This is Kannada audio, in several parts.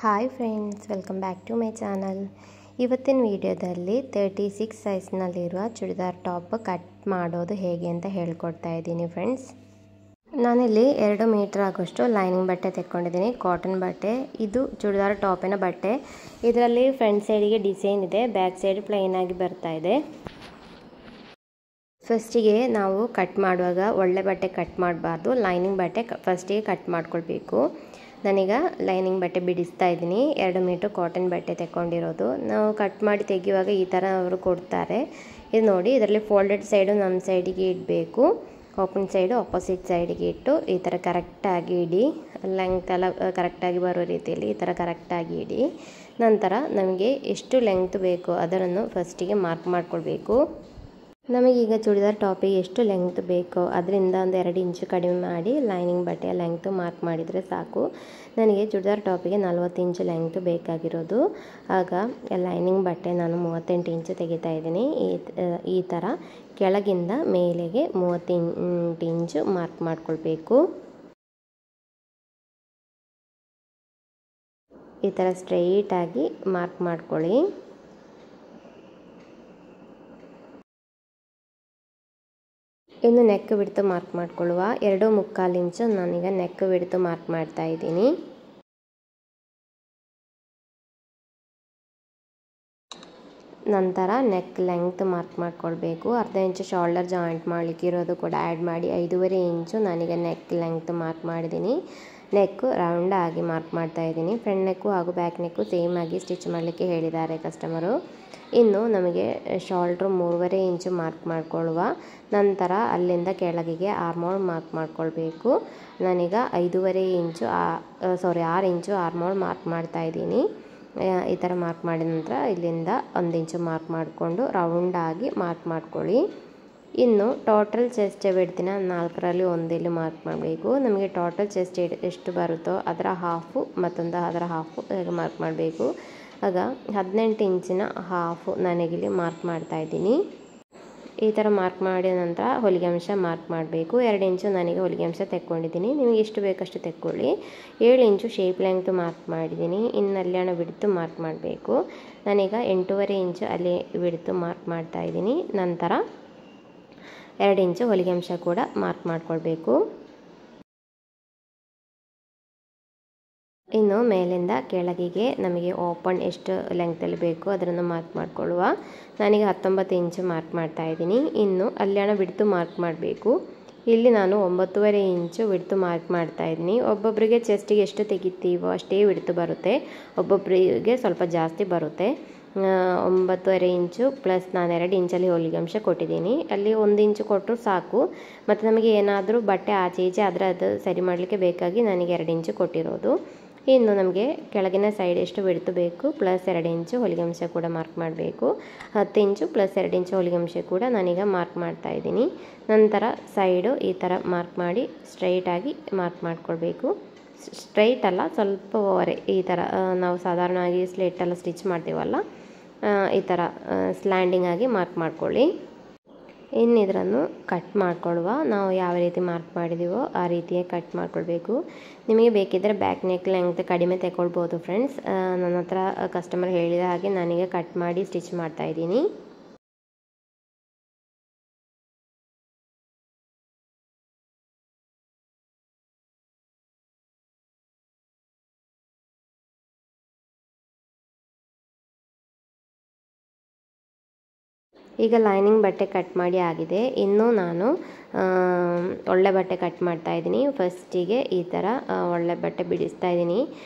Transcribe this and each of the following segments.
Hi friends, welcome back to my channel. ಇವತ್ತಿನ ವಿಡಿಯೋದಲ್ಲಿ 36 ಸೈಜ್ನಲ್ಲಿರುವ ಚೂಡಿದಾರ್ ಟಾಪ್ ಕಟ್ ಮಾಡೋದು ಹೇಗೆ ಅಂತ ಹೇಳ್ಕೊಡ್ತಾ ಇದ್ದೀನಿ ಫ್ರೆಂಡ್ಸ್. ನಾನಿಲ್ಲಿ 2 ಮೀಟರ್ ಆಗೋಷ್ಟು ಲೈನಿಂಗ್ ಬಟ್ಟೆ ತೆಕ್ಕೊಂಡಿದ್ದೀನಿ, ಕಾಟನ್ ಬಟ್ಟೆ. ಇದು ಚೂಡಿದಾರ್ ಟಾಪಿನ ಬಟ್ಟೆ. ಇದರಲ್ಲಿ ಫ್ರಂಟ್ ಸೈಡಿಗೆ ಡಿಸೈನ್ ಇದೆ, ಬ್ಯಾಕ್ ಸೈಡ್ ಪ್ಲೈನ್ ಆಗಿ ಬರ್ತಾ ಇದೆ. ಫಸ್ಟಿಗೆ ನಾವು ಕಟ್ ಮಾಡುವಾಗ ಒಳ್ಳೆ ಬಟ್ಟೆ ಕಟ್ ಮಾಡಬಾರ್ದು, ಲೈನಿಂಗ್ ಬಟ್ಟೆ ಫಸ್ಟಿಗೆ ಕಟ್ ಮಾಡ್ಕೊಳ್ಬೇಕು. ನಾನೀಗ ಲೈನಿಂಗ್ ಬಟ್ಟೆ ಬಿಡಿಸ್ತಾ ಇದ್ದೀನಿ. 2 ಮೀಟರ್ ಕಾಟನ್ ಬಟ್ಟೆ ತೆಕ್ಕೊಂಡಿರೋದು. ನಾವು ಕಟ್ ಮಾಡಿ ತೆಗೆಯುವಾಗ ಈ ಥರ ಅವರು ಕೊಡ್ತಾರೆ. ಇದು ನೋಡಿ, ಇದರಲ್ಲಿ ಫೋಲ್ಡೆಡ್ ಸೈಡು ನಮ್ಮ ಸೈಡಿಗೆ ಇಡಬೇಕು, ಓಪನ್ ಸೈಡು ಆಪೋಸಿಟ್ ಸೈಡಿಗೆ ಇಟ್ಟು ಈ ಥರ ಕರೆಕ್ಟಾಗಿ ಇಡಿ. ಲೆಂತ್ ಎಲ್ಲ ಕರೆಕ್ಟಾಗಿ ಬರೋ ರೀತಿಯಲ್ಲಿ ಈ ಥರ ಕರೆಕ್ಟಾಗಿ ಇಡಿ. ನಂತರ ನಮಗೆ ಎಷ್ಟು ಲೆಂತ್ ಬೇಕು ಅದನ್ನು ಫಸ್ಟಿಗೆ ಮಾರ್ಕ್ ಮಾಡ್ಕೊಳ್ಬೇಕು. ನಮಗೀಗ ಚೂಡಿದಾರ್ ಟಾಪಿಗೆ ಎಷ್ಟು ಲೆಂತ್ ಬೇಕೋ ಅದರಿಂದ ಒಂದು 2 ಇಂಚು ಕಡಿಮೆ ಮಾಡಿ ಲೈನಿಂಗ್ ಬಟ್ಟೆಯ ಲೆಂತ್ ಮಾರ್ಕ್ ಮಾಡಿದರೆ ಸಾಕು. ನನಗೆ ಚೂಡಿದಾರ್ ಟಾಪಿಗೆ 40 ಇಂಚು ಲೆಂತ್ ಬೇಕಾಗಿರೋದು. ಆಗ ಲೈನಿಂಗ್ ಬಟ್ಟೆ ನಾನು 38 ಇಂಚು ತೆಗಿತಾ ಇದ್ದೀನಿ. ಈ ಥರ ಕೆಳಗಿಂದ ಮೇಲೆಗೆ 38 ಇಂಚು ಮಾರ್ಕ್ ಮಾಡ್ಕೊಳ್ಬೇಕು. ಈ ಥರ ಸ್ಟ್ರೈಟಾಗಿ ಮಾರ್ಕ್ ಮಾಡ್ಕೊಳ್ಳಿ. ಇನ್ನು ನೆಕ್ ಬಿಡ್ತು ಮಾರ್ಕ್ ಮಾಡ್ಕೊಳ್ಳುವ. 2.25 ಇಂಚು ನಾನೀಗ ನೆಕ್ ಬಿಡ್ತು ಮಾರ್ಕ್ ಮಾಡ್ತಾ ಇದ್ದೀನಿ. ನಂತರ ನೆಕ್ ಲೆಂತ್ ಮಾರ್ಕ್ ಮಾಡ್ಕೊಳ್ಬೇಕು. ಅರ್ಧ ಇಂಚು ಶೋಲ್ಡರ್ ಜಾಯಿಂಟ್ ಮಾಡಲಿಕ್ಕೆ ಇರೋದು ಕೂಡ ಆ್ಯಡ್ ಮಾಡಿ 5.5 ಇಂಚು ನಾನೀಗ ನೆಕ್ ಲೆಂತ್ ಮಾರ್ಕ್ ಮಾಡಿದ್ದೀನಿ. ನೆಕ್ಕು ರೌಂಡ್ ಆಗಿ ಮಾರ್ಕ್ ಮಾಡ್ತಾ ಇದ್ದೀನಿ. ಫ್ರಂಟ್ ನೆಕ್ಕು ಹಾಗೂ ಬ್ಯಾಕ್ ನೆಕ್ಕು ಸೇಮ್ ಆಗಿ ಸ್ಟಿಚ್ ಮಾಡಲಿಕ್ಕೆ ಹೇಳಿದ್ದಾರೆ ಕಸ್ಟಮರು. ಇನ್ನು ನಮಗೆ ಶೋಲ್ಡ್ರು 3.5 ಇಂಚು ಮಾರ್ಕ್ ಮಾಡ್ಕೊಳ್ಳುವ. ನಂತರ ಅಲ್ಲಿಂದ ಕೆಳಗಿಗೆ ಆರ್ಮೋಲ್ ಮಾರ್ಕ್ ಮಾಡ್ಕೊಳ್ಬೇಕು. ನಾನೀಗ 6 ಇಂಚು ಆರ್ಮೋಲ್ ಮಾರ್ಕ್ ಮಾಡ್ತಾ ಇದ್ದೀನಿ. ಈ ಥರ ಮಾರ್ಕ್ ಮಾಡಿದ ನಂತರ ಇಲ್ಲಿಂದ 1 ಇಂಚು ಮಾರ್ಕ್ ಮಾಡಿಕೊಂಡು ರೌಂಡಾಗಿ ಮಾರ್ಕ್ ಮಾಡ್ಕೊಳ್ಳಿ. ಇನ್ನು ಟೋಟಲ್ ಚೆಸ್ಟ್ ವಿಡ್ತಿನ 4ರಲ್ಲಿ 1 ಇಲ್ಲಿ ಮಾರ್ಕ್ ಮಾಡಬೇಕು. ನಮಗೆ ಟೋಟಲ್ ಚೆಸ್ಟ್ ಎಷ್ಟು ಬರುತ್ತೋ ಅದರ ಹಾಫು ಮತ್ತೊಂದು ಅದರ ಹಾಫು ಹೇಗೆ ಮಾರ್ಕ್ ಮಾಡಬೇಕು. ಆಗ 18 ಇಂಚಿನ ಹಾಫು ನನಗಿಲ್ಲಿ ಮಾರ್ಕ್ ಮಾಡ್ತಾ ಇದ್ದೀನಿ. ಈ ಥರ ಮಾರ್ಕ್ ಮಾಡಿದ ನಂತರ ಹೊಲಿಗೆ ಅಂಶ ಮಾರ್ಕ್ ಮಾಡಬೇಕು. 2 ಇಂಚು ನನಗೆ ಹೊಲಿಗೆ ಅಂಶ ತೆಕ್ಕೊಂಡಿದ್ದೀನಿ. ನಿಮಗೆ ಎಷ್ಟು ಬೇಕಷ್ಟು ತೆಕ್ಕೊಳ್ಳಿ. 7 ಇಂಚು ಶೇಪ್ ಲೆಂತ್ ಮಾರ್ಕ್ ಮಾಡಿದ್ದೀನಿ. ಇನ್ನು ಅಲ್ಲಿ ಬಿಡ್ತು ಮಾರ್ಕ್ ಮಾಡಬೇಕು. ನಾನೀಗ 8.5 ಇಂಚು ಅಲ್ಲಿ ಬಿಡ್ತು ಮಾರ್ಕ್ ಮಾಡ್ತಾ ಇದ್ದೀನಿ. ನಂತರ 2 ಇಂಚು ಹೊಲಿಗೆ ಅಂಶ ಕೂಡ ಮಾರ್ಕ್ ಮಾಡ್ಕೊಳ್ಬೇಕು. ಇನ್ನು ಮೇಲಿಂದ ಕೆಳಗಿಗೆ ನಮಗೆ ಓಪನ್ ಎಷ್ಟು ಲೆಂಗ್ತಲ್ಲಿ ಬೇಕು ಅದನ್ನು ಮಾರ್ಕ್ ಮಾಡಿಕೊಳ್ಳುವ. ನಾನೀಗ 19 ಇಂಚು ಮಾರ್ಕ್ ಮಾಡ್ತಾ ಇದ್ದೀನಿ. ಇನ್ನು ಅಲ್ಲಿ ಬಿಡ್ತು ಮಾರ್ಕ್ ಮಾಡಬೇಕು. ಇಲ್ಲಿ ನಾನು 9.5 ಇಂಚು ಬಿಡ್ತು ಮಾರ್ಕ್ ಮಾಡ್ತಾ ಇದ್ದೀನಿ. ಒಬ್ಬೊಬ್ಬರಿಗೆ ಚೆಸ್ಟಿಗೆ ಎಷ್ಟು ತೆಗಿತೀವೋ ಅಷ್ಟೇ ಬಿಡ್ತು ಬರುತ್ತೆ, ಒಬ್ಬೊಬ್ಬರಿಗೆ ಸ್ವಲ್ಪ ಜಾಸ್ತಿ ಬರುತ್ತೆ. 9.5 ಇಂಚು ಪ್ಲಸ್ ನಾನು 2 ಇಂಚಲ್ಲಿ ಹೊಲಿಗೆ ಅಂಶ ಕೊಟ್ಟಿದ್ದೀನಿ. ಅಲ್ಲಿ 1 ಇಂಚು ಕೊಟ್ಟರು ಸಾಕು. ಮತ್ತು ನಮಗೆ ಏನಾದರೂ ಬಟ್ಟೆ ಆಚೆ ಈಚೆ ಆದರೆ ಅದು ಸರಿ ಮಾಡಲಿಕ್ಕೆ ಬೇಕಾಗಿ ನನಗೆ 2 ಇಂಚು ಕೊಟ್ಟಿರೋದು. ಇನ್ನು ನಮಗೆ ಕೆಳಗಿನ ಸೈಡ್ ಎಷ್ಟು ಬಿಡ್ತು ಬೇಕು ಪ್ಲಸ್ 2 ಇಂಚು ಹೊಲಿಗೆ ಅಂಶ ಕೂಡ ಮಾರ್ಕ್ ಮಾಡಬೇಕು. 10 ಇಂಚು ಪ್ಲಸ್ 2 ಇಂಚು ಹೊಲಿಗೆ ಅಂಶ ಕೂಡ ನಾನೀಗ ಮಾರ್ಕ್ ಮಾಡ್ತಾ ಇದ್ದೀನಿ. ನಂತರ ಸೈಡು ಈ ಥರ ಮಾರ್ಕ್ ಮಾಡಿ ಸ್ಟ್ರೈಟಾಗಿ ಮಾರ್ಕ್ ಮಾಡ್ಕೊಳ್ಬೇಕು. ಸ್ಟ್ರೈಟ್ ಅಲ್ಲ, ಸ್ವಲ್ಪ ಓವರೆ ಈ ಥರ ನಾವು ಸಾಧಾರಣವಾಗಿ ಸ್ಲೇಟೆಲ್ಲ ಸ್ಟಿಚ್ ಮಾಡ್ತೀವಲ್ಲ ಈ ಥರ ಸ್ಲ್ಯಾಂಡಿಂಗ್ ಆಗಿ ಮಾರ್ಕ್ ಮಾಡ್ಕೊಳ್ಳಿ. ಇನ್ನು ಇದನ್ನು ಕಟ್ ಮಾಡ್ಕೊಳ್ಳುವ. ನಾವು ಯಾವ ರೀತಿ ಮಾರ್ಕ್ ಮಾಡಿದ್ದೀವೋ ಆ ರೀತಿಯೇ ಕಟ್ ಮಾಡ್ಕೊಳ್ಬೇಕು. ನಿಮಗೆ ಬೇಕಿದ್ದರೆ ಬ್ಯಾಕ್ ನೆಕ್ ಲೆಂಗ್ತ್ ಕಡಿಮೆ ತಗೊಳ್ಬೋದು ಫ್ರೆಂಡ್ಸ್. ನನ್ನ ಹತ್ರ ಕಸ್ಟಮರ್ ಹೇಳಿದ ಹಾಗೆ ನಾನೀಗ ಕಟ್ ಮಾಡಿ ಸ್ಟಿಚ್ ಮಾಡ್ತಾ ಇದ್ದೀನಿ. ಈಗ ಲೈನಿಂಗ್ ಬಟ್ಟೆ ಕಟ್ ಮಾಡಿ ಆಗಿದೆ. ಇನ್ನು ನಾನು ಒಳ್ಳೆ ಬಟ್ಟೆ ಕಟ್ ಮಾಡ್ತಾ ಇದ್ದೀನಿ. ಫಸ್ಟಿಗೆ ಈ ಥರ ಒಳ್ಳೆ ಬಟ್ಟೆ ಬಿಡಿಸ್ತಾ ಇದ್ದೀನಿ.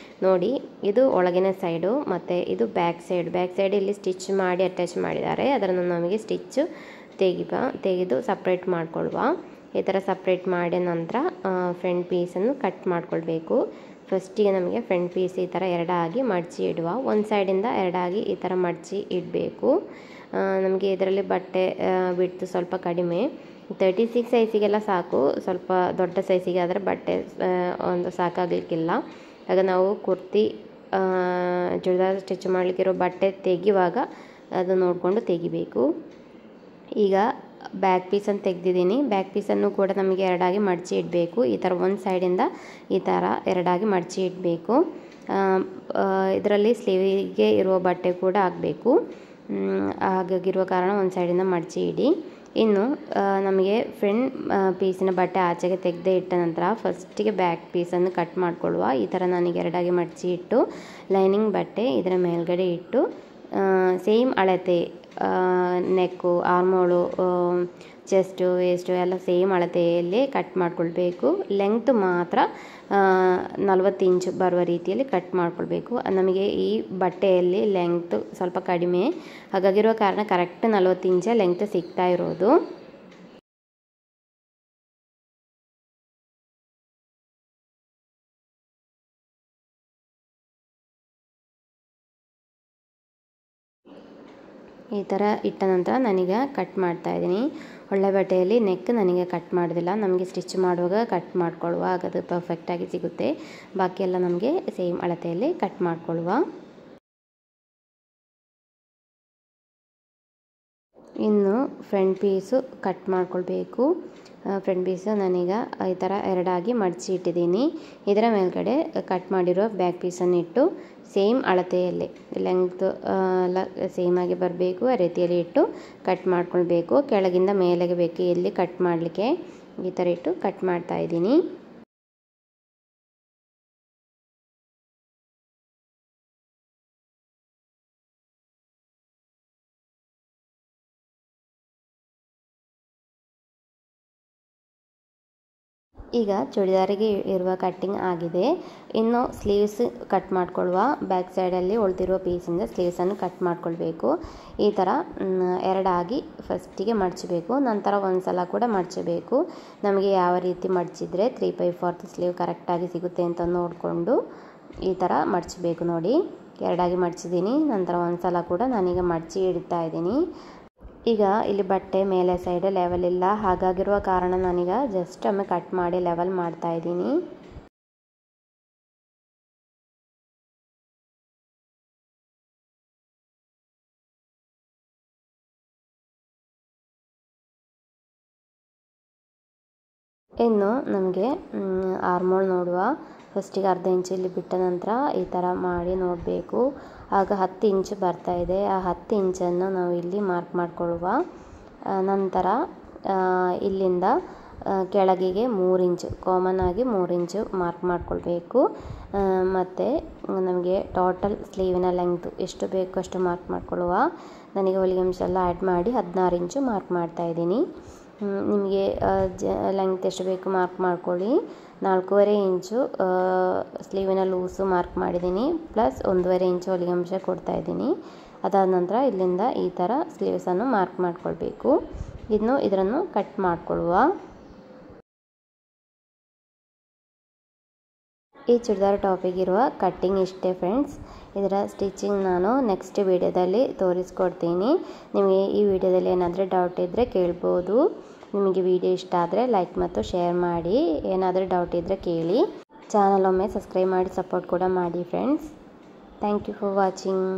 ನೋಡಿ, ಇದು ಒಳಗಿನ ಸೈಡು ಮತ್ತು ಇದು ಬ್ಯಾಕ್ ಸೈಡ್ ಇಲ್ಲಿ ಸ್ಟಿಚ್ ಮಾಡಿ ಅಟ್ಯಾಚ್ ಮಾಡಿದ್ದಾರೆ. ಅದನ್ನು ನಮಗೆ ಸ್ಟಿಚ್ಚು ತೆಗೆದು ಸಪ್ರೇಟ್ ಮಾಡ್ಕೊಳ್ಳುವ. ಈ ಥರ ಸಪ್ರೇಟ್ ಮಾಡಿದ ನಂತರ ಫ್ರಂಟ್ ಪೀಸನ್ನು ಕಟ್ ಮಾಡ್ಕೊಳ್ಬೇಕು. ಫಸ್ಟಿಗೆ ನಮಗೆ ಫ್ರಂಟ್ ಪೀಸ್ ಈ ಥರ 2 ಆಗಿ ಮಡಚಿ ಇಡುವ. ಒಂದು ಸೈಡಿಂದ 2 ಆಗಿ ಈ ಥರ ಮಡಚಿ ಇಡಬೇಕು. ನಮಗೆ ಇದರಲ್ಲಿ ಬಟ್ಟೆ ಬಿಡ್ತು ಸ್ವಲ್ಪ ಕಡಿಮೆ, 36 ಸೈಜಿಗೆಲ್ಲ ಸಾಕು. ಸ್ವಲ್ಪ ದೊಡ್ಡ ಸೈಜಿಗೆ ಆದರೆ ಬಟ್ಟೆ ಒಂದು ಸಾಕಾಗಲಿಕ್ಕಿಲ್ಲ. ಆಗ ನಾವು ಕುರ್ತಿ ಚೂಡಿದಾರ್ ಸ್ಟಿಚ್ ಮಾಡಲಿಕ್ಕಿರೋ ಬಟ್ಟೆ ತೆಗೆಯುವಾಗ ಅದು ನೋಡಿಕೊಂಡು ತೆಗಿಬೇಕು. ಈಗ ಬ್ಯಾಕ್ ಪೀಸನ್ನು ತೆಗೆದಿದ್ದೀನಿ. ಬ್ಯಾಕ್ ಪೀಸನ್ನು ಕೂಡ ನಮಗೆ 2 ಆಗಿ ಮಡಚಿ ಇಡಬೇಕು. ಈ ಥರ ಒಂದು ಸೈಡಿಂದ ಈ ಥರ 2 ಆಗಿ ಮಡಚಿ ಇಡಬೇಕು. ಇದರಲ್ಲಿ ಸ್ಲೀವಿಗೆ ಇರುವ ಬಟ್ಟೆ ಕೂಡ ಆಗಬೇಕು. ಹಾಗಾಗಿರುವ ಕಾರಣ ಒಂದು ಸೈಡಿಂದ ಮಡಚಿ ಇಡಿ. ಇನ್ನು ನಮಗೆ ಫ್ರಂಟ್ ಪೀಸಿನ ಬಟ್ಟೆ ಆಚೆಗೆ ತೆಗೆದೇ ಇಟ್ಟ ನಂತರ ಫಸ್ಟಿಗೆ ಬ್ಯಾಕ್ ಪೀಸನ್ನು ಕಟ್ ಮಾಡಿಕೊಳ್ಳುವ. ಈ ಥರ ನನಗೆ ಎರಡಾಗಿ ಮಡಚಿ ಇಟ್ಟು ಲೈನಿಂಗ್ ಬಟ್ಟೆ ಇದರ ಮೇಲ್ಗಡೆ ಇಟ್ಟು ಸೇಮ್ ಅಳತೆ ನೆಕ್ಕು, ಆರ್ಮೋಳು, ಚೆಸ್ಟು, ವೇಸ್ಟು ಎಲ್ಲ ಸೇಮ್ ಅಳತೆಯಲ್ಲಿ ಕಟ್ ಮಾಡಿಕೊಳ್ಬೇಕು. ಲೆಂಗ್ತ್ ಮಾತ್ರ 40 ಇಂಚು ಬರುವ ರೀತಿಯಲ್ಲಿ ಕಟ್ ಮಾಡಿಕೊಳ್ಬೇಕು. ನಮಗೆ ಈ ಬಟ್ಟೆಯಲ್ಲಿ ಲೆಂಗ್ತ್ ಸ್ವಲ್ಪ ಕಡಿಮೆ, ಹಾಗಾಗಿರುವ ಕಾರಣ ಕರೆಕ್ಟ್ 40 ಇಂಚ ಲೆಂಗ್ತ್ ಸಿಗ್ತಾ ಇರೋದು. ಈ ಥರ ಇಟ್ಟ ನಂತರ ನಾನೀಗ ಕಟ್ ಮಾಡ್ತಾ ಇದ್ದೀನಿ. ಒಳ್ಳೆ ಬಟ್ಟೆಯಲ್ಲಿ ನೆಕ್ ನನಗೆ ಕಟ್ ಮಾಡೋದಿಲ್ಲ, ನಮಗೆ ಸ್ಟಿಚ್ ಮಾಡುವಾಗ ಕಟ್ ಮಾಡ್ಕೊಳ್ಳುವ, ಆಗ ಅದು ಪರ್ಫೆಕ್ಟಾಗಿ ಸಿಗುತ್ತೆ. ಬಾಕಿ ಎಲ್ಲ ನಮಗೆ ಸೇಮ್ ಅಳತೆಯಲ್ಲಿ ಕಟ್ ಮಾಡ್ಕೊಳ್ಳುವ. ಇನ್ನು ಫ್ರಂಟ್ ಪೀಸು ಕಟ್ ಮಾಡ್ಕೊಳ್ಬೇಕು. ಫ್ರಂಟ್ ಪೀಸು ನಾನೀಗ ಈ ಥರ ಎರಡಾಗಿ ಮಡಚಿ ಇಟ್ಟಿದ್ದೀನಿ. ಇದರ ಮೇಲ್ಗಡೆ ಕಟ್ ಮಾಡಿರೋ ಬ್ಯಾಕ್ ಪೀಸನ್ನು ಇಟ್ಟು ಸೇಮ್ ಅಳತೆಯಲ್ಲಿ ಲೆಂಗ್ತ್ ಎಲ್ಲ ಸೇಮಾಗಿ ಬರಬೇಕು, ಆ ರೀತಿಯಲ್ಲಿ ಇಟ್ಟು ಕಟ್ ಮಾಡ್ಕೊಳ್ಬೇಕು. ಕೆಳಗಿಂದ ಮೇಲೆಗೆ ಬೇಕು ಎಲ್ಲಿ ಕಟ್ ಮಾಡಲಿಕ್ಕೆ, ಈ ಥರ ಇಟ್ಟು ಕಟ್ ಮಾಡ್ತಾ ಇದ್ದೀನಿ. ಈಗ ಚೂಡಿದಾರಿಗೆ ಇರುವ ಕಟ್ಟಿಂಗ್ ಆಗಿದೆ. ಇನ್ನು ಸ್ಲೀವ್ಸ್ ಕಟ್ ಮಾಡ್ಕೊಳ್ಳುವ. ಬ್ಯಾಕ್ ಸೈಡಲ್ಲಿ ಉಳಿದಿರುವ ಪೀಸಿಂದ ಸ್ಲೀವ್ಸನ್ನು ಕಟ್ ಮಾಡ್ಕೊಳ್ಬೇಕು. ಈ ಥರ ಎರಡಾಗಿ ಫಸ್ಟಿಗೆ ಮಡಚಬೇಕು, ನಂತರ ಒಂದು ಸಲ ಕೂಡ ಮಡಚಬೇಕು. ನಮಗೆ ಯಾವ ರೀತಿ ಮಡಚಿದ್ರೆ 3/4 ಸ್ಲೀವ್ ಕರೆಕ್ಟಾಗಿ ಸಿಗುತ್ತೆ ಅಂತ ನೋಡಿಕೊಂಡು ಈ ಥರ ಮಡಚಬೇಕು. ನೋಡಿ, ಎರಡಾಗಿ ಮಡಚಿದ್ದೀನಿ, ನಂತರ ಒಂದು ಸಲ ಕೂಡ ನಾನೀಗ ಮಡಚಿ ಇಡ್ತಾ ಇದ್ದೀನಿ. ಈಗ ಇಲ್ಲಿ ಬಟ್ಟೆ ಮೇಲೆ ಸೈಡ್ ಲೆವೆಲ್ ಇಲ್ಲ, ಹಾಗಾಗಿರುವ ಕಾರಣ ನಾನೀಗ ಜಸ್ಟ್ ಒಮ್ಮೆ ಕಟ್ ಮಾಡಿ ಲೆವೆಲ್ ಮಾಡ್ತಾ ಇದ್ದೀನಿ. ಇನ್ನು ನಮಗೆ ಆರ್ಮೋಲ್ ನೋಡುವ. ಫಸ್ಟಿಗೆ ಅರ್ಧ ಇಂಚು ಇಲ್ಲಿ ಬಿಟ್ಟ ನಂತರ ಈ ಥರ ಮಾಡಿ ನೋಡಬೇಕು. ಆಗ 10 ಇಂಚು ಬರ್ತಾ ಇದೆ. ಆ 10 ಇಂಚನ್ನು ನಾವು ಇಲ್ಲಿ ಮಾರ್ಕ್ ಮಾಡಿಕೊಳ್ಳುವ. ನಂತರ ಇಲ್ಲಿಂದ ಕೆಳಗಿಗೆ 3 ಇಂಚು ಕಾಮನ್ ಆಗಿ 3 ಇಂಚು ಮಾರ್ಕ್ ಮಾಡಿಕೊಳ್ಬೇಕು. ಮತ್ತು ನಮಗೆ ಟೋಟಲ್ ಸ್ಲೀವಿನ ಲೆಂಗ್ತು ಎಷ್ಟು ಬೇಕು ಅಷ್ಟು ಮಾರ್ಕ್ ಮಾಡಿಕೊಳ್ಳುವ. ನನಗೆ ಹೊಲಿಗೆ ಅಂಶ ಎಲ್ಲ ಆ್ಯಡ್ ಮಾಡಿ 16 ಇಂಚು ಮಾರ್ಕ್ ಮಾಡ್ತಾಯಿದ್ದೀನಿ. ನಿಮಗೆ ಲೆಂಗ್ತ್ ಎಷ್ಟು ಬೇಕು ಮಾರ್ಕ್ ಮಾಡ್ಕೊಳ್ಳಿ. 4.5 ಇಂಚು ಸ್ಲೀವಿನ ಲೂಸು ಮಾರ್ಕ್ ಮಾಡಿದ್ದೀನಿ, ಪ್ಲಸ್ 1.5 ಇಂಚು ಹೊಲಿಗೆ ಅಂಶ ಕೊಡ್ತಾಯಿದ್ದೀನಿ. ಅದಾದ ನಂತರ ಇಲ್ಲಿಂದ ಈ ಥರ ಸ್ಲೀವ್ಸನ್ನು ಮಾರ್ಕ್ ಮಾಡ್ಕೊಳ್ಬೇಕು. ಇನ್ನು ಇದನ್ನು ಕಟ್ ಮಾಡಿಕೊಳ್ಳುವ. ಈ ಚೂಡಿದಾರ್ ಟಾಪಿಗಿರುವ ಕಟ್ಟಿಂಗ್ ಇಷ್ಟೇ ಫ್ರೆಂಡ್ಸ್. ಇದರ ಸ್ಟಿಚಿಂಗ್ ನಾನು ನೆಕ್ಸ್ಟ್ ವಿಡಿಯೋದಲ್ಲಿ ತೋರಿಸ್ಕೊಡ್ತೀನಿ. ನಿಮಗೆ ಈ ವಿಡಿಯೋದಲ್ಲಿ ಏನಾದರೂ ಡೌಟ್ ಇದ್ದರೆ ಕೇಳ್ಬೋದು. ನಿಮಗೆ ವಿಡಿಯೋ ಇಷ್ಟ ಆದರೆ ಲೈಕ್ ಮತ್ತು ಶೇರ್ ಮಾಡಿ. ಏನಾದರೂ ಡೌಟ್ ಇದ್ದರೆ ಕೇಳಿ. ಚಾನಲ್ ಒಮ್ಮೆ ಸಬ್ಸ್ಕ್ರೈಬ್ ಮಾಡಿ ಸಪೋರ್ಟ್ ಕೂಡ ಮಾಡಿ friends. Thank you for watching.